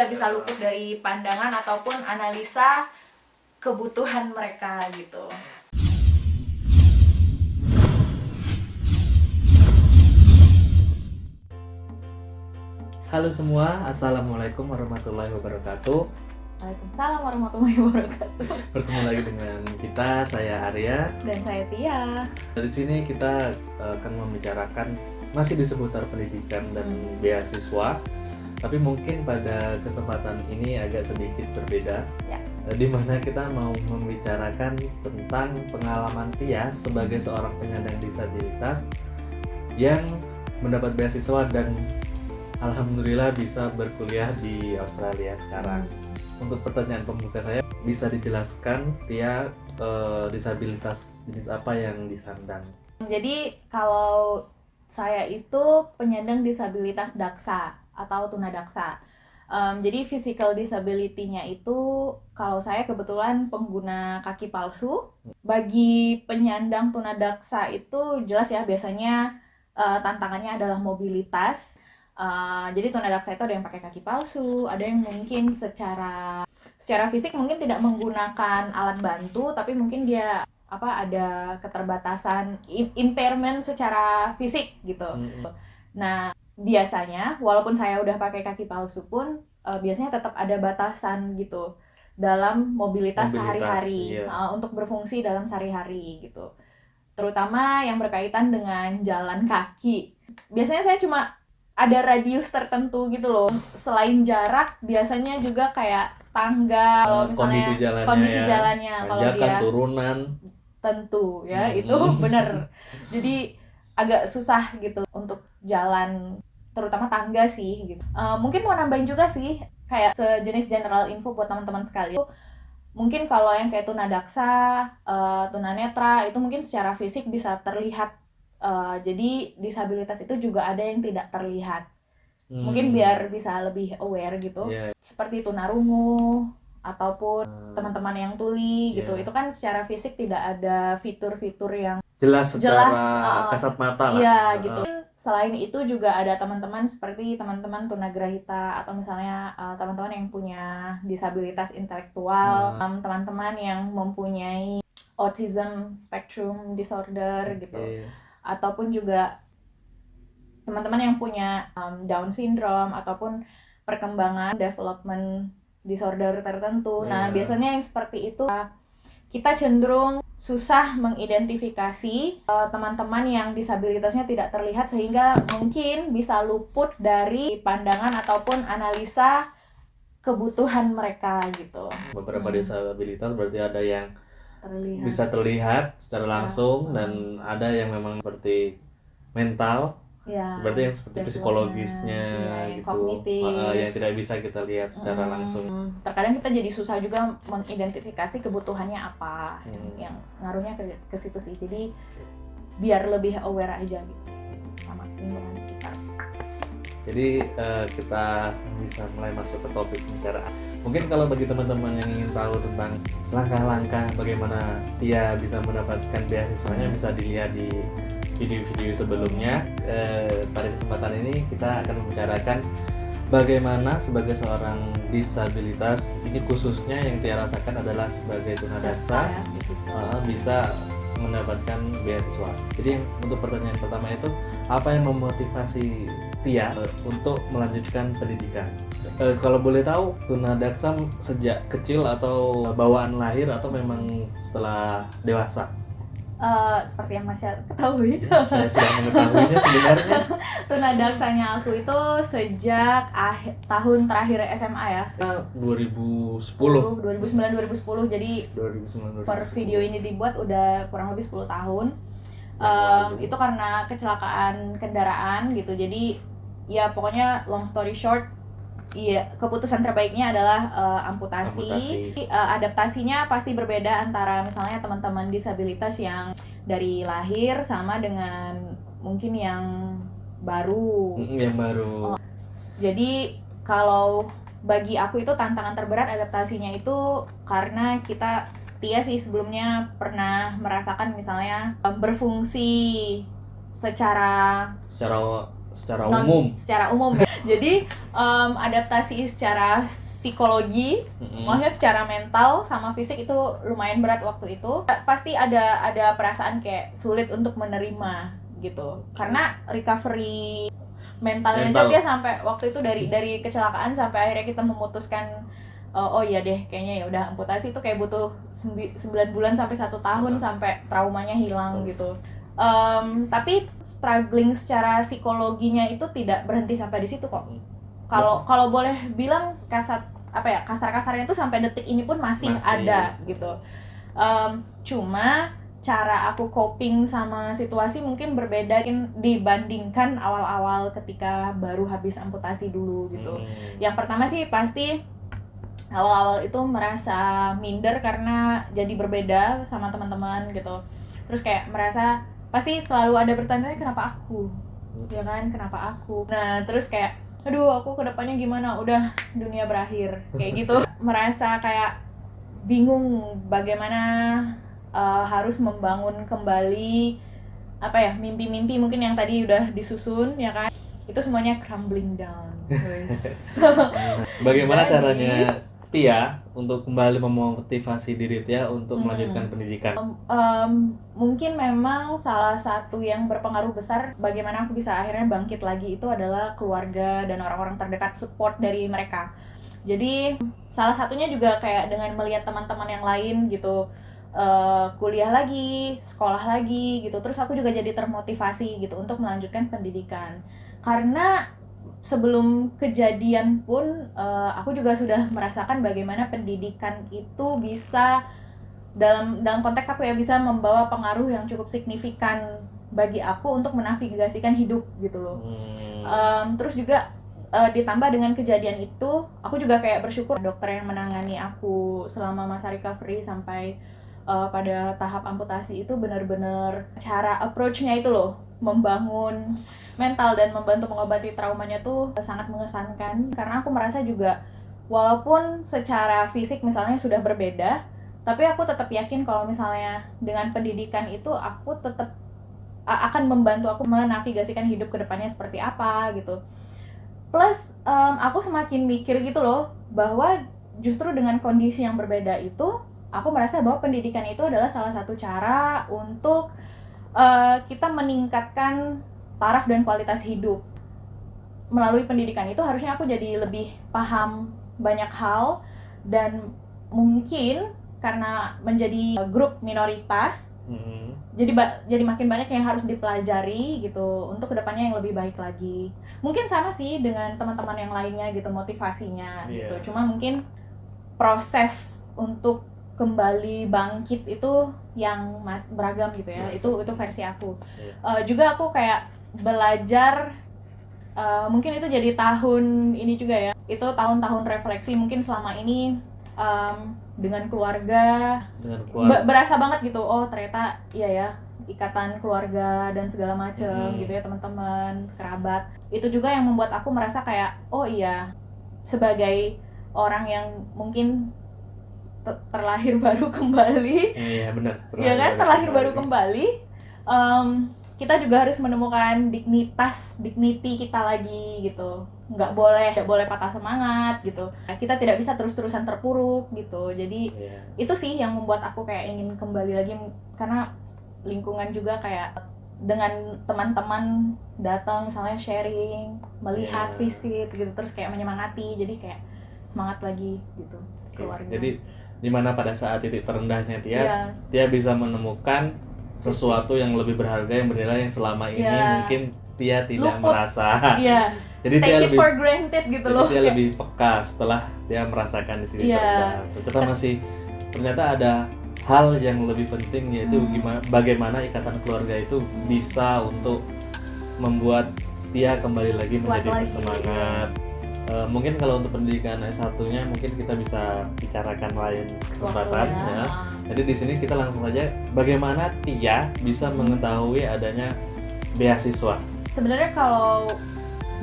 dia bisa luput dari pandangan ataupun analisa kebutuhan mereka gitu. Halo semua, Assalamualaikum warahmatullahi wabarakatuh. Waalaikumsalam warahmatullahi wabarakatuh. Bertemu lagi dengan kita, saya Arya. Dan saya Tia. Di sini kita akan membicarakan masih di seputar pendidikan dan beasiswa. Tapi mungkin pada kesempatan ini agak sedikit berbeda. Ya. Di mana kita mau membicarakan tentang pengalaman Tia sebagai seorang penyandang disabilitas yang mendapat beasiswa dan alhamdulillah bisa berkuliah di Australia sekarang. Untuk pertanyaan pembuka saya, bisa dijelaskan Tia disabilitas jenis apa yang disandang? Jadi kalau saya itu penyandang disabilitas daksa atau tunadaksa. Jadi physical disability-nya itu kalau saya kebetulan pengguna kaki palsu. Bagi penyandang tunadaksa itu jelas ya, biasanya tantangannya adalah mobilitas. Jadi tunadaksa itu ada yang pakai kaki palsu, ada yang mungkin secara fisik mungkin tidak menggunakan alat bantu, tapi mungkin dia ada keterbatasan, impairment secara fisik gitu. Nah, biasanya walaupun saya udah pakai kaki palsu pun biasanya tetap ada batasan gitu dalam mobilitas sehari-hari, iya. Untuk berfungsi dalam sehari-hari gitu. Terutama yang berkaitan dengan jalan kaki. Biasanya saya cuma ada radius tertentu gitu loh. Selain jarak, biasanya juga kayak tangga, kalau misalnya kondisi jalannya kalau dia turunan tentu ya, itu benar. Jadi agak susah gitu untuk jalan, terutama tangga sih gitu. Mungkin mau nambahin juga sih kayak sejenis general info buat teman-teman sekalian. Mungkin kalau yang kayak tunadaksa, tunanetra itu mungkin secara fisik bisa terlihat. Jadi disabilitas itu juga ada yang tidak terlihat. Mungkin biar bisa lebih aware gitu. Seperti tunarungu ataupun teman-teman yang tuli gitu. Itu kan secara fisik tidak ada fitur-fitur yang jelas secara kasat mata lah. Iya gitu. Selain itu juga ada teman-teman seperti teman-teman tunagrahita atau misalnya teman-teman yang punya disabilitas intelektual, teman-teman yang mempunyai autism spectrum disorder gitu. Ataupun juga teman-teman yang punya Down syndrome ataupun perkembangan development disorder tertentu. Nah, biasanya yang seperti itu kita cenderung susah mengidentifikasi teman-teman yang disabilitasnya tidak terlihat, sehingga mungkin bisa luput dari pandangan ataupun analisa kebutuhan mereka gitu. Beberapa disabilitas berarti ada yang bisa terlihat secara langsung dan ada yang memang seperti mental, berarti yang seperti psikologisnya gitu, kognitif, yang tidak bisa kita lihat secara langsung. Terkadang kita jadi susah juga mengidentifikasi kebutuhannya apa, yang ngaruhnya ke situ sih. Jadi biar lebih aware aja gitu sama lingkungan sekitar. Jadi kita bisa mulai masuk ke topik pembicaraan. Mungkin kalau bagi teman-teman yang ingin tahu tentang langkah-langkah bagaimana Tia bisa mendapatkan beasiswanya, bisa dilihat di video-video sebelumnya. Pada kesempatan ini kita akan membicarakan bagaimana sebagai seorang disabilitas, ini khususnya yang Tia rasakan adalah sebagai tunadaksa, bisa mendapatkan beasiswa. Jadi untuk pertanyaan pertama itu, apa yang memotivasi Tia untuk melanjutkan pendidikan? Kalau boleh tahu, tunadaksa sejak kecil atau bawaan lahir atau memang setelah dewasa? Seperti yang masih ketahui, saya sudah mengetahuinya sebenarnya. Tunadaksanya aku itu sejak tahun terakhir SMA ya. 2010. 2009-2010, jadi 2009-2010. Per video ini dibuat udah kurang lebih 10 tahun. Itu karena kecelakaan kendaraan gitu. Jadi ya pokoknya long story short, iya, keputusan terbaiknya adalah amputasi. Adaptasinya pasti berbeda antara misalnya teman-teman disabilitas yang dari lahir sama dengan mungkin yang baru. Jadi kalau bagi aku itu tantangan terberat adaptasinya itu karena Tia sih sebelumnya pernah merasakan misalnya berfungsi secara secara umum. Secara umum ya. Jadi adaptasi secara psikologi, maksudnya secara mental sama fisik itu lumayan berat waktu itu. Pasti ada perasaan kayak sulit untuk menerima gitu. Karena recovery mentalnya aja dia sampai waktu itu dari kecelakaan sampai akhirnya kita memutuskan oh iya deh kayaknya ya udah amputasi itu kayak butuh 9 bulan sampai 1 tahun sampai traumanya hilang gitu. Tapi struggling secara psikologinya itu tidak berhenti sampai di situ kok. Kalau boleh bilang kasar-kasarnya itu sampai detik ini pun masih ada gitu. Cuma cara aku coping sama situasi mungkin berbeda dibandingkan awal-awal ketika baru habis amputasi dulu gitu. Yang pertama sih pasti awal-awal itu merasa minder karena jadi berbeda sama teman-teman gitu. Terus kayak merasa pasti selalu ada bertanya kenapa aku, ya kan, kenapa aku. Nah terus kayak aduh aku kedepannya gimana, udah dunia berakhir kayak gitu. Merasa kayak bingung bagaimana harus membangun kembali mimpi-mimpi mungkin yang tadi udah disusun ya kan, itu semuanya crumbling down. Bagaimana caranya Tia untuk kembali memotivasi diri Tia untuk melanjutkan pendidikan? Mungkin memang salah satu yang berpengaruh besar bagaimana aku bisa akhirnya bangkit lagi itu adalah keluarga dan orang-orang terdekat, support dari mereka. Jadi salah satunya juga kayak dengan melihat teman-teman yang lain gitu, kuliah lagi, sekolah lagi gitu, terus aku juga jadi termotivasi gitu untuk melanjutkan pendidikan. Karena sebelum kejadian pun aku juga sudah merasakan bagaimana pendidikan itu bisa dalam konteks aku ya bisa membawa pengaruh yang cukup signifikan bagi aku untuk menavigasikan hidup gitu loh. Terus juga ditambah dengan kejadian itu aku juga kayak bersyukur dokter yang menangani aku selama masa recovery sampai pada tahap amputasi itu benar-benar cara approach-nya itu loh, membangun mental dan membantu mengobati traumanya tuh sangat mengesankan. Karena aku merasa juga walaupun secara fisik misalnya sudah berbeda, tapi aku tetap yakin kalau misalnya dengan pendidikan itu aku tetap akan membantu aku menavigasikan hidup ke depannya seperti apa gitu. Plus aku semakin mikir gitu loh bahwa justru dengan kondisi yang berbeda itu aku merasa bahwa pendidikan itu adalah salah satu cara untuk kita meningkatkan taraf dan kualitas hidup. Melalui pendidikan itu harusnya aku jadi lebih paham banyak hal, dan mungkin karena menjadi grup minoritas, jadi makin banyak yang harus dipelajari gitu untuk kedepannya yang lebih baik lagi. Mungkin sama sih dengan teman-teman yang lainnya gitu motivasinya gitu. Cuma mungkin proses untuk kembali bangkit itu yang beragam gitu ya. Itu versi aku. Juga aku kayak belajar, mungkin itu jadi tahun ini juga ya. Itu tahun-tahun refleksi mungkin selama ini dengan keluarga. Berasa banget gitu. Oh, ternyata iya ya, ikatan keluarga dan segala macam gitu ya, teman-teman, kerabat. Itu juga yang membuat aku merasa kayak oh iya, sebagai orang yang mungkin terlahir baru kembali. Iya benar. Iya kan, terlahir baru kembali. Kita juga harus menemukan dignity kita lagi gitu. Nggak boleh patah semangat gitu. Kita tidak bisa terus-terusan terpuruk gitu. Jadi itu sih yang membuat aku kayak ingin kembali lagi, karena lingkungan juga kayak dengan teman-teman datang misalnya sharing, melihat visit gitu, terus kayak menyemangati, jadi kayak semangat lagi gitu keluarga. Jadi dimana pada saat titik terendahnya Tia bisa menemukan sesuatu yang lebih berharga, yang bernilai, yang selama ini mungkin Tia tidak merasa. Jadi take it for granted gitu loh. Tia lebih peka setelah Tia merasakan di titik terendah. Ternyata ada hal yang lebih penting, yaitu bagaimana ikatan keluarga itu bisa untuk membuat Tia kembali lagi menjadi bersemangat. Mungkin kalau untuk pendidikan S1-nya mungkin kita bisa bicarakan lain kesempatan ya. Jadi di sini kita langsung saja, bagaimana Tia bisa mengetahui adanya beasiswa? Sebenarnya kalau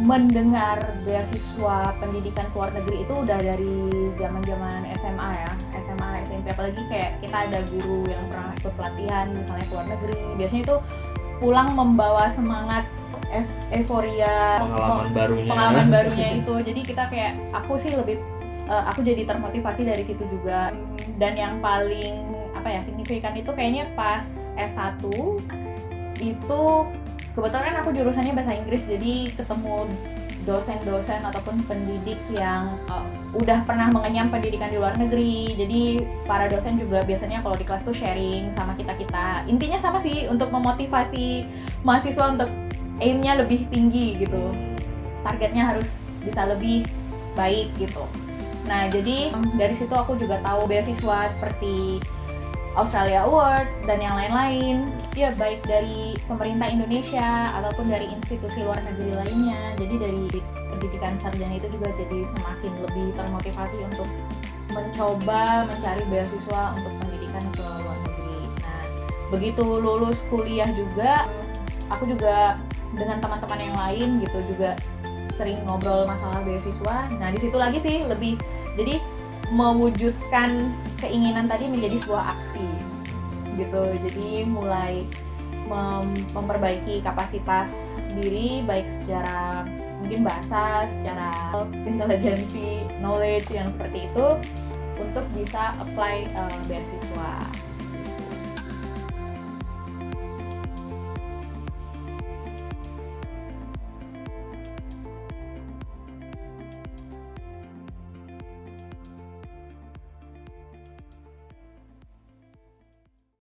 mendengar beasiswa pendidikan ke luar negeri itu udah dari zaman-zaman SMA ya, SMA, SMP, apalagi kayak kita ada guru yang pernah ikut pelatihan misalnya ke luar negeri, biasanya itu pulang membawa semangat euforia pengalaman barunya itu. Jadi kita kayak aku jadi termotivasi dari situ juga. Dan yang paling signifikan itu kayaknya pas S1 itu kebetulan kan aku jurusannya bahasa Inggris, jadi ketemu dosen-dosen ataupun pendidik yang udah pernah mengenyam pendidikan di luar negeri. Jadi para dosen juga biasanya kalau di kelas tuh sharing sama kita-kita. Intinya sama sih, untuk memotivasi mahasiswa untuk aim-nya lebih tinggi gitu. Targetnya harus bisa lebih baik gitu. Nah, jadi dari situ aku juga tahu beasiswa seperti Australia Award dan yang lain-lain, ya baik dari pemerintah Indonesia ataupun dari institusi luar negeri lainnya. Jadi dari pendidikan sarjana itu juga jadi semakin lebih termotivasi untuk mencoba mencari beasiswa untuk pendidikan ke luar negeri. Nah, begitu lulus kuliah juga, aku juga dengan teman-teman yang lain gitu juga sering ngobrol masalah beasiswa. Nah, di situ lagi sih lebih jadi mewujudkan keinginan tadi menjadi sebuah aksi gitu. Jadi mulai memperbaiki kapasitas diri baik secara mungkin bahasa, secara intelijensi, knowledge yang seperti itu untuk bisa apply beasiswa.